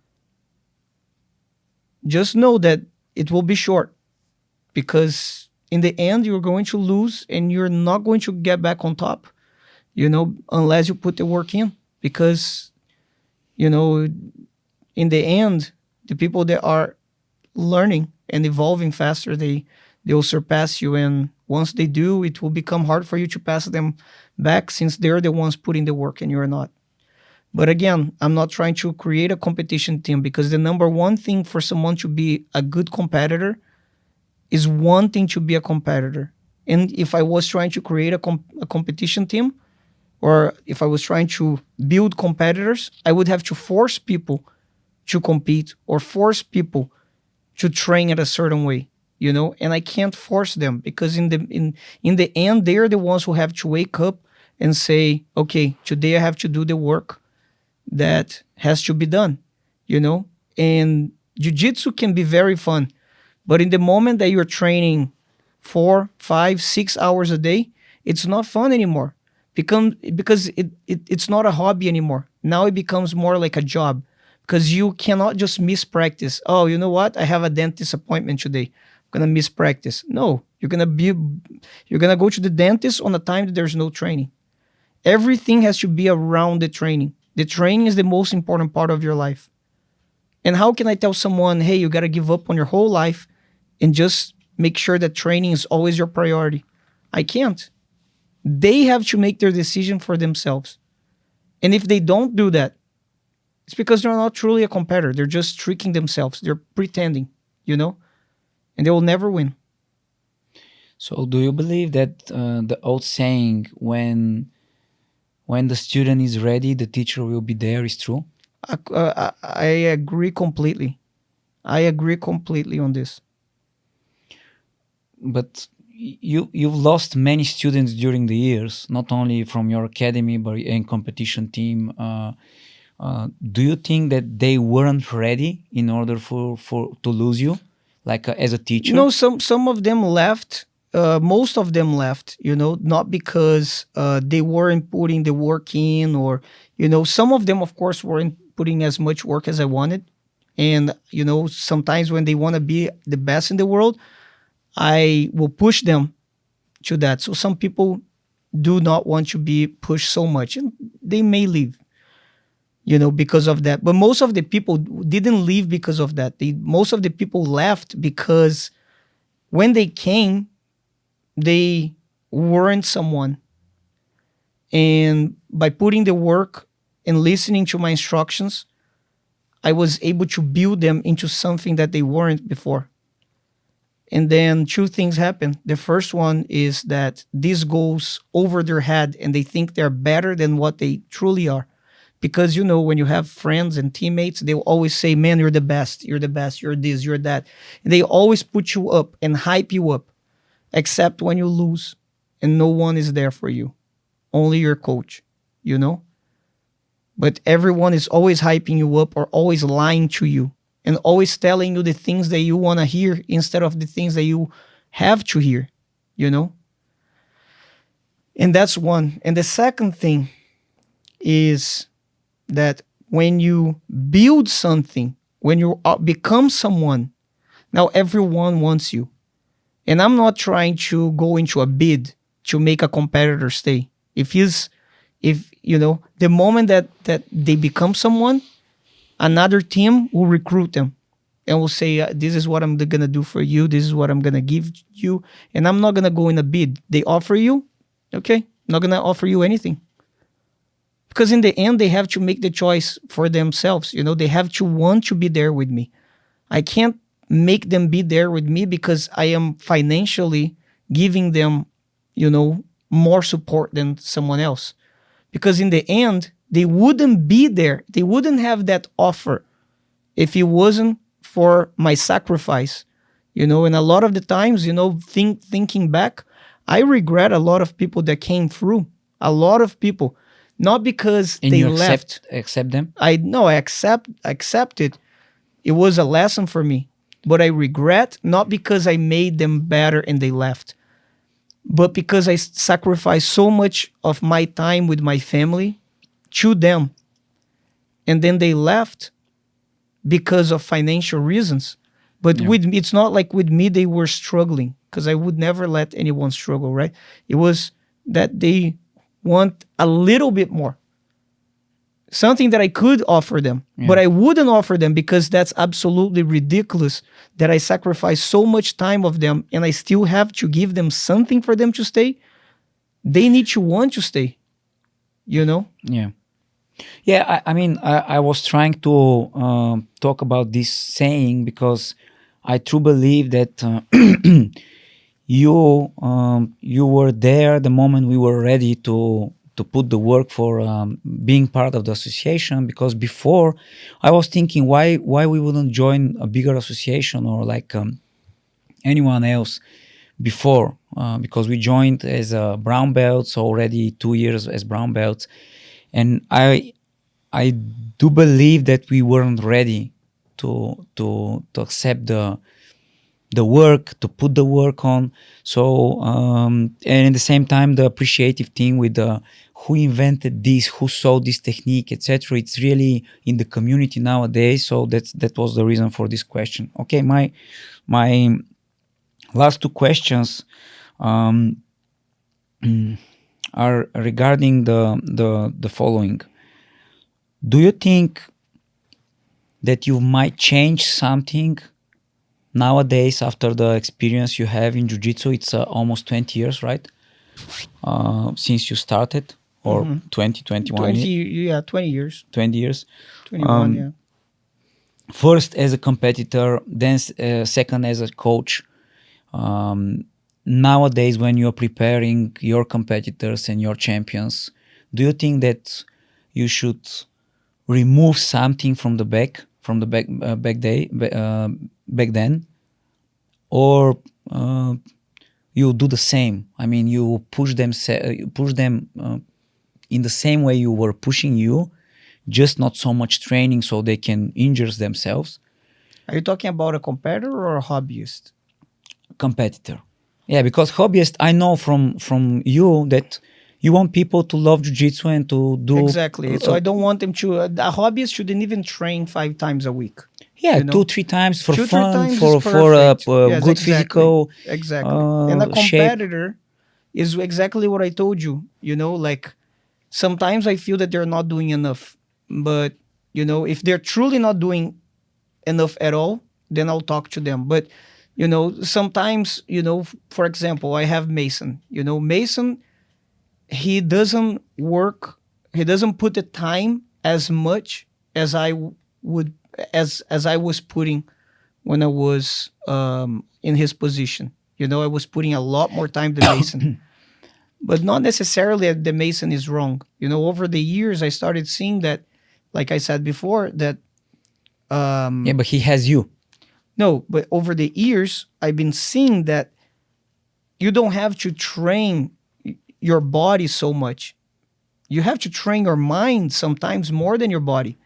just know that it will be short, because in the end, you're going to lose and you're not going to get back on top, you know, unless you put the work in. Because, you know, in the end, the people that are learning and evolving faster, they'll surpass you. And once they do, it will become hard for you to pass them back, since they're the ones putting the work and you're not. But again, I'm not trying to create a competition team, because the number one thing for someone to be a good competitor is wanting to be a competitor. And if I was trying to create a competition team, or if I was trying to build competitors, I would have to force people to compete or force people to train at a certain way, you know? And I can't force them, because in the end, they're the ones who have to wake up and say, okay, today I have to do the work that has to be done, you know? And jiu-jitsu can be very fun, but in the moment that you're training 4, 5, 6 hours a day, it's not fun anymore. Because it's not a hobby anymore. Now it becomes more like a job, because you cannot just miss practice. Oh, you know what? I have a dentist appointment today. I'm gonna miss practice. No, you're gonna go to the dentist on a time that there's no training. Everything has to be around the training. The training is the most important part of your life. And how can I tell someone, hey, you gotta give up on your whole life and just make sure that training is always your priority? I can't. They have to make their decision for themselves. And if they don't do that, it's because they're not truly a competitor. They're just tricking themselves. They're pretending, you know, and they will never win. So do you believe that the old saying, when the student is ready, the teacher will be there, is true? I agree completely. I agree completely on this. But you've lost many students during the years, not only from your academy but in competition team. Do you think that they weren't ready in order for to lose you, like as a teacher? No, some of them left. Most of them left, you know, not because they weren't putting the work in, or, you know, some of them, of course, weren't putting as much work as I wanted. And, you know, sometimes when they want to be the best in the world, I will push them to that. So some people do not want to be pushed so much, and they may leave, you know, because of that. But most of the people didn't leave because of that. Most of the people left because when they came, they weren't someone. And by putting the work and listening to my instructions, I was able to build them into something that they weren't before. And then two things happen. The first one is that this goes over their head and they think they're better than what they truly are. Because, you know, when you have friends and teammates, they will always say, man, you're the best, you're this, you're that. And they always put you up and hype you up, except when you lose and no one is there for you. Only your coach, you know? But everyone is always hyping you up or always lying to you, and always telling you the things that you want to hear instead of the things that you have to hear, you know? And that's one. And the second thing is that when you build something, when you become someone, now everyone wants you. And I'm not trying to go into a bid to make a competitor stay. If you know, the moment that they become someone, another team will recruit them and will say, this is what I'm going to do for you. This is what I'm going to give you. And I'm not going to go in a bid. They offer you, okay, I'm not going to offer you anything. Because in the end, they have to make the choice for themselves. You know, they have to want to be there with me. I can't make them be there with me because I am financially giving them, you know, more support than someone else. Because in the end, they wouldn't be there. They wouldn't have that offer if it wasn't for my sacrifice, And a lot of the times, thinking back, I regret a lot of people that came through. A lot of people, not because And they you left. accept them? I accept it. It was a lesson for me, but I regret not because I made them better and they left, but because I sacrificed so much of my time with my family to them, and then they left because of financial reasons. But Yeah. with me, it's not like with me they were struggling, because I would never let anyone struggle, right? It was that they want a little bit more, something that I could offer them, but I wouldn't offer them because that's absolutely ridiculous that I sacrifice so much time of them and I still have to give them something for them to stay. They need to want to stay, Yeah. Yeah, I mean, I was trying to talk about this saying because I truly believe that you were there the moment we were ready to put the work for being part of the association. Because before, I was thinking why we wouldn't join a bigger association or like anyone else before, because we joined as brown belts already 2 years as brown belts, and I do believe that we weren't ready to accept the work, to put the work on. So and at the same time, the appreciative thing with the who invented this, who saw this technique, etc. It's really in the community nowadays. So that was the reason for this question. Okay, my last two questions are regarding the following. Do you think that you might change something nowadays after the experience you have in Jiu Jitsu? It's almost 20 years, right? Since you started, or 20, 21 20, years? 20 years. 20 years. 21, yeah. First as a competitor, then second as a coach. Nowadays, when you're preparing your competitors and your champions, do you think that you should remove something from the back then, or you do the same? I mean, you push them in the same way you were pushing you, just not so much training so they can injure themselves. Are you talking about a competitor or a hobbyist? Competitor. Yeah, because hobbyist, I know from you that you want people to love jiu-jitsu and to do... Exactly. So I don't want them to... a hobbyist shouldn't even train 5 times a week. Yeah, 2-3 times for 2-3 fun, times for is perfect. Yes, good exactly. physical Exactly. And a shape. competitor is exactly what I told you. Like sometimes I feel that they're not doing enough. But, if they're truly not doing enough at all, then I'll talk to them. But, sometimes, for example, I have Mason. Mason, he doesn't work, he doesn't put the time as much as I would, as I was putting when I was in his position. I was putting a lot more time than Mason. But not necessarily that the Mason is wrong. Over the years, I started seeing that, like I said before, that... yeah, but he has you. No, but over the years, I've been seeing that you don't have to train your body so much. You have to train your mind sometimes more than your body,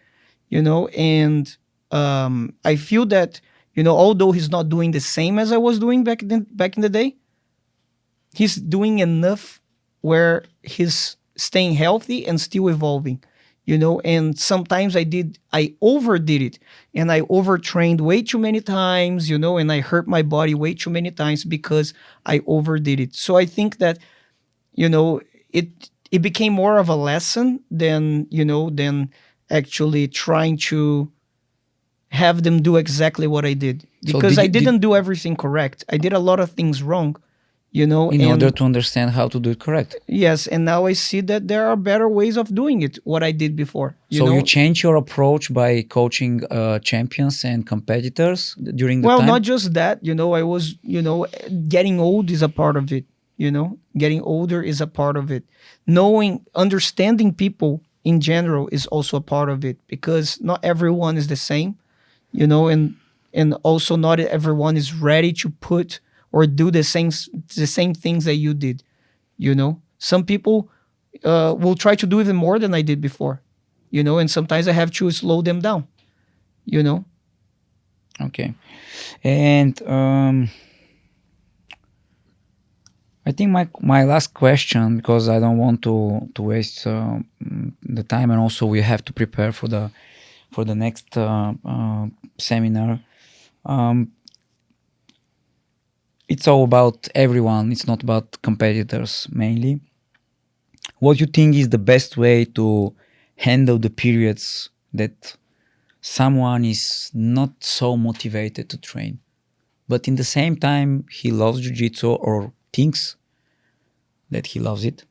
and I feel that, although he's not doing the same as I was doing back in the day, he's doing enough where he's staying healthy and still evolving, and sometimes I overdid it, and I overtrained way too many times, and I hurt my body way too many times because I overdid it. So I think that, it became more of a lesson than actually trying to have them do exactly what I did. Because I didn't do everything correct. I did a lot of things wrong, in order to understand how to do it correct. Yes, and now I see that there are better ways of doing it, what I did before. You change your approach by coaching champions and competitors during the time? Well, not just that, I was, getting old is a part of it, getting older is a part of it. Understanding people in general is also a part of it, because not everyone is the same, and and also not everyone is ready to put or do the same things that you did. You know, some people will try to do even more than I did before. You know, and sometimes I have to slow them down. You know. Okay. And I think my last question, because I don't want to waste the time, and also we have to prepare for the next seminar. It's all about everyone. It's not about competitors mainly. What you think is the best way to handle the periods that someone is not so motivated to train, but in the same time he loves jiu-jitsu or thinks that he loves it?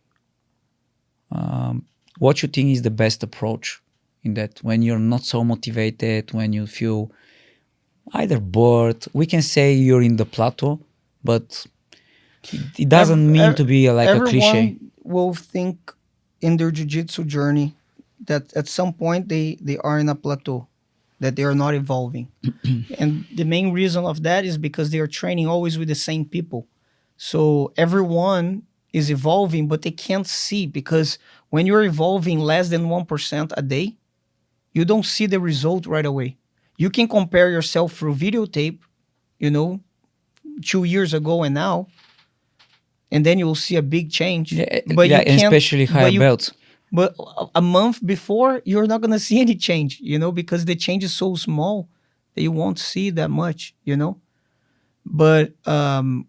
What you think is the best approach in that, when you're not so motivated, when you feel either bored? We can say you're in the plateau, but it doesn't mean to be like a cliche. Everyone will think in their jiu-jitsu journey that at some point they are in a plateau, that they are not evolving. And the main reason of that is because they are training always with the same people. So everyone is evolving, but they can't see, because when you're evolving less than 1% a day, you don't see the result right away. You can compare yourself through videotape, 2 years ago and now, and then you will see a big change. But you can't, especially higher belts. But a month before, you're not going to see any change, because the change is so small that you won't see that much, But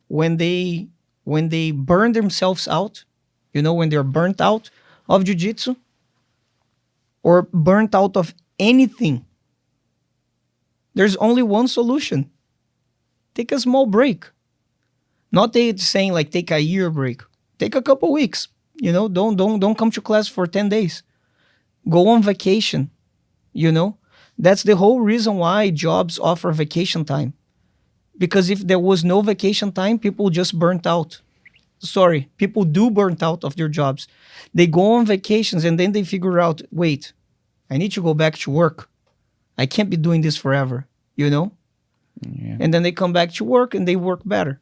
when they burn themselves out, when they're burnt out of jiu-jitsu or burnt out of anything, there's only one solution. Take a small break. Not saying like take a year break. Take a couple weeks. Don't come to class for 10 days. Go on vacation. That's the whole reason why jobs offer vacation time. Because if there was no vacation time, people just burnt out. Sorry, people do burnt out of their jobs. They go on vacations and then they figure out, wait, I need to go back to work. I can't be doing this forever, Yeah. And then they come back to work and they work better,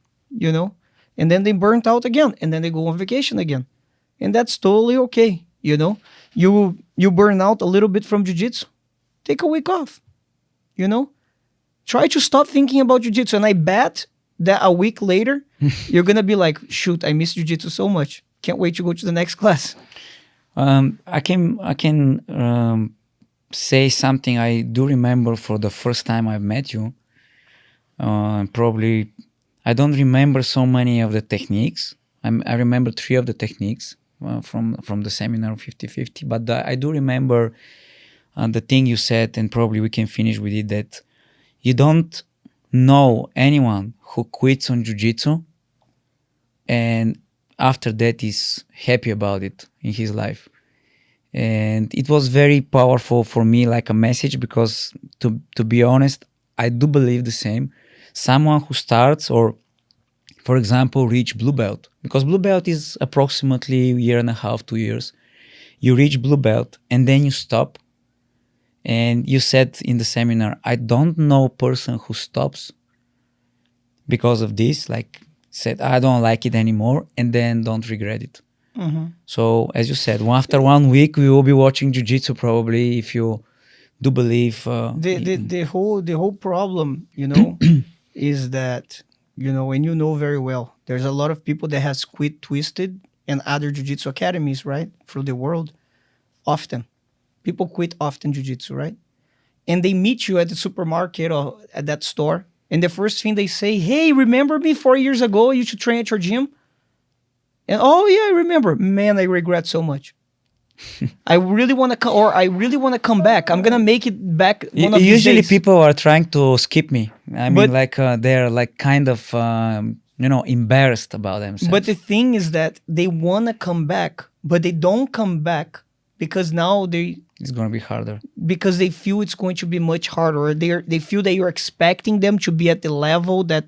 And then they burnt out again and then they go on vacation again. And that's totally okay, You burn out a little bit from jiu-jitsu, take a week off, Try to stop thinking about jiu-jitsu. And I bet that a week later, you're going to be like, shoot, I miss jiu-jitsu so much. Can't wait to go to the next class. I can say something I do remember for the first time I met you. Probably, I don't remember so many of the techniques. I remember 3 of the techniques from the seminar 50-50. But I do remember the thing you said, and probably we can finish with it, that you don't know anyone who quits on jiu-jitsu and after that is happy about it in his life. And it was very powerful for me, like a message, because to be honest, I do believe the same. Someone who starts, or for example, reach blue belt, because blue belt is approximately 1.5 to 2 years. You reach blue belt and then you stop. And you said in the seminar, I don't know a person who stops because of this, like said, I don't like it anymore, and then don't regret it. Mm-hmm. So as you said, after 1 week, we will be watching jiu-jitsu probably, if you do believe. The whole problem, is that, and very well, there's a lot of people that has quit Twisted and other jiu-jitsu academies, right, through the world, often. People quit often jiu-jitsu, right? And they meet you at the supermarket or at that store. And the first thing they say, hey, remember me 4 years ago? You should train at your gym? And, oh, yeah, I remember. Man, I regret so much. I really want to come back. I'm going to make it back one of these Usually days. People are trying to skip me. I mean, they're like kind of, embarrassed about themselves. But the thing is that they want to come back, but they don't come back because now it's going to be harder. Because they feel it's going to be much harder. Or they feel that you're expecting them to be at the level that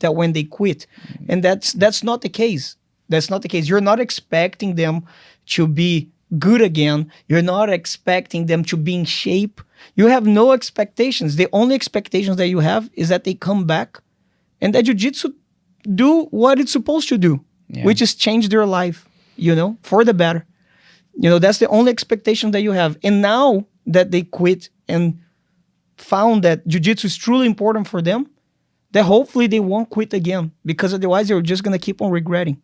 when they quit. And that's not the case. That's not the case. You're not expecting them to be good again. You're not expecting them to be in shape. You have no expectations. The only expectations that you have is that they come back and that jiu-jitsu do what it's supposed to do, which is change their life, for the better. That's the only expectation that you have. And now that they quit and found that jiu-jitsu is truly important for them, that hopefully they won't quit again, because otherwise they're just going to keep on regretting.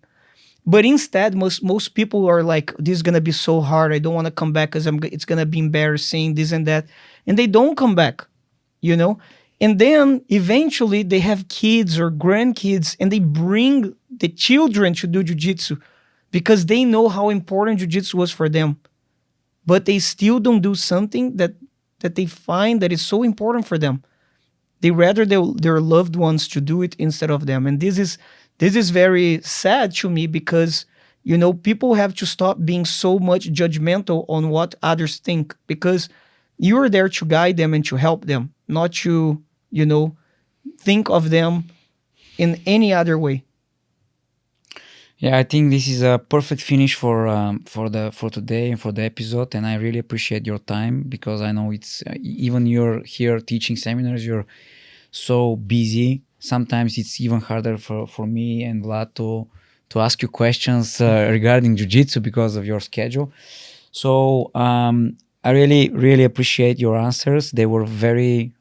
But instead, most people are like, this is going to be so hard. I don't want to come back because it's going to be embarrassing, this and that. And they don't come back, And then eventually they have kids or grandkids and they bring the children to do jiu-jitsu because they know how important jiu-jitsu was for them. But they still don't do something that they find that is so important for them. They rather their loved ones to do it instead of them. And this is very sad to me because, people have to stop being so much judgmental on what others think, because you're there to guide them and to help them, not to, think of them in any other way. Yeah, I think this is a perfect finish for today and for the episode, and I really appreciate your time, because I know it's even you're here teaching seminars, you're so busy. Sometimes it's even harder for me and Vlad to ask you questions regarding jiu-jitsu because of your schedule. So I really, really appreciate your answers. They were very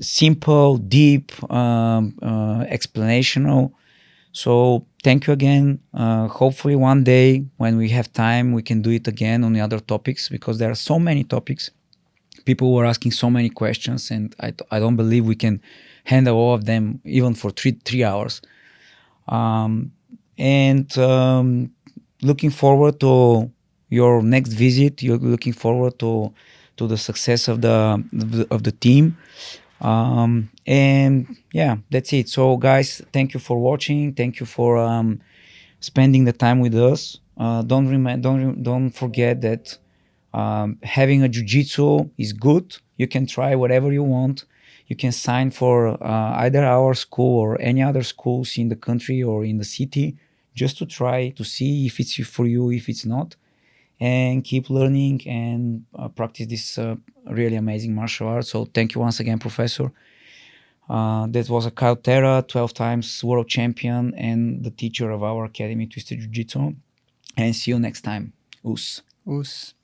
simple, deep, explanational. So thank you again. Hopefully one day when we have time, we can do it again on the other topics, because there are so many topics. People were asking so many questions, and I don't believe we can handle all of them even for three hours. Looking forward to your next visit. You're looking forward to the success of the team. And yeah, that's it. So guys, thank you for watching. Thank you for spending the time with us. Don't forget that having a jiu-jitsu is good. You can try whatever you want. You can sign for either our school or any other schools in the country or in the city, just to try to see if it's for you, if it's not, and keep learning and practice this really amazing martial arts. So thank you once again, Professor. That was a Caio Terra, 12 times world champion and the teacher of our academy, Twisted Jiu Jitsu. And see you next time. Us.